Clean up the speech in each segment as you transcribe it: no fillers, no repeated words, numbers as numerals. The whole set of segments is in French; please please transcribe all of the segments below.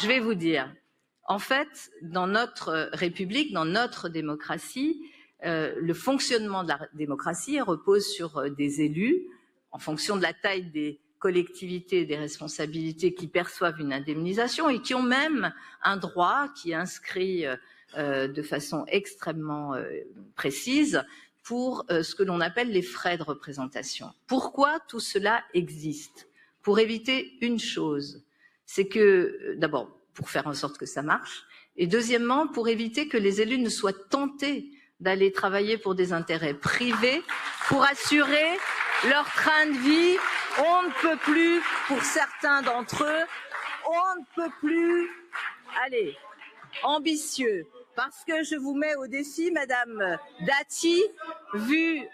Je vais vous dire, en fait, dans notre République, dans notre démocratie, le fonctionnement de la démocratie repose sur des élus, en fonction de la taille des collectivités, des responsabilités qui perçoivent une indemnisation et qui ont même un droit qui est inscrit de façon extrêmement précise pour ce que l'on appelle les frais de représentation. Pourquoi tout cela existe? Pour éviter une chose, c'est que, d'abord, pour faire en sorte que ça marche, et deuxièmement, pour éviter que les élus ne soient tentés d'aller travailler pour des intérêts privés, pour assurer leur train de vie. On ne peut plus, pour certains d'entre eux, on ne peut plus, allez, ambitieux. Parce que je vous mets au défi, Madame Dati, vu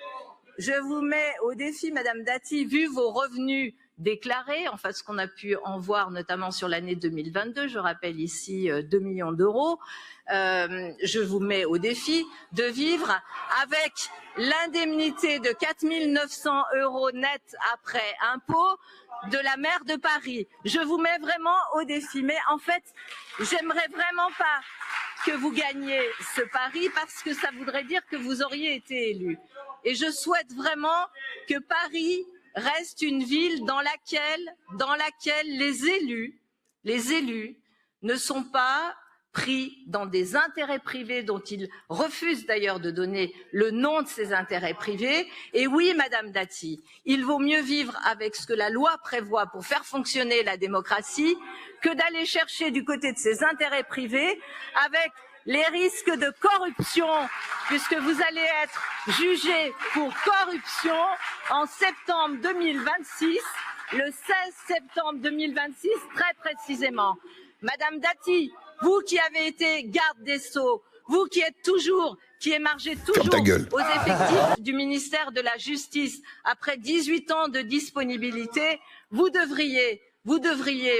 vos revenus déclarés, enfin ce qu'on a pu en voir notamment sur l'année 2022, je rappelle ici 2 millions d'euros, je vous mets au défi de vivre avec l'indemnité de 4 900 € net après impôt de la maire de Paris. Je vous mets vraiment au défi, mais en fait, j'aimerais vraiment pas que vous gagniez ce pari parce que ça voudrait dire que vous auriez été élu. Et je souhaite vraiment que Paris reste une ville dans laquelle les élus ne sont pas pris dans des intérêts privés dont ils refusent d'ailleurs de donner le nom de ces intérêts privés. Et oui, Madame Dati, il vaut mieux vivre avec ce que la loi prévoit pour faire fonctionner la démocratie que d'aller chercher du côté de ces intérêts privés avec les risques de corruption, puisque vous allez être jugé pour corruption en septembre 2026, le 16 septembre 2026 très précisément. Madame Dati, vous qui avez été garde des Sceaux, vous qui émargez toujours aux effectifs du ministère de la Justice après 18 ans de disponibilité, vous devriez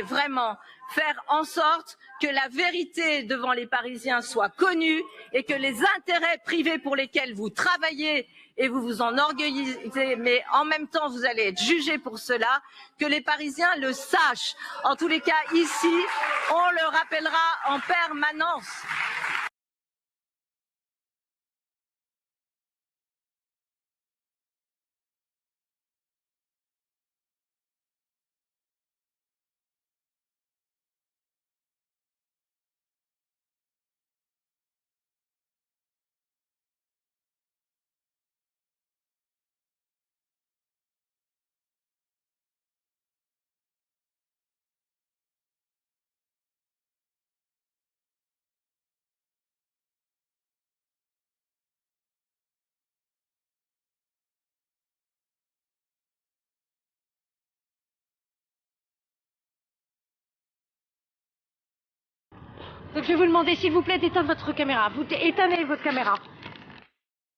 vraiment faire en sorte que la vérité devant les Parisiens soit connue et que les intérêts privés pour lesquels vous travaillez et vous vous enorgueillissez, mais en même temps vous allez être jugé pour cela, que les Parisiens le sachent. En tous les cas, ici, on le rappellera en permanence. Donc je vais vous demander s'il vous plaît d'éteindre votre caméra. Vous éteignez votre caméra.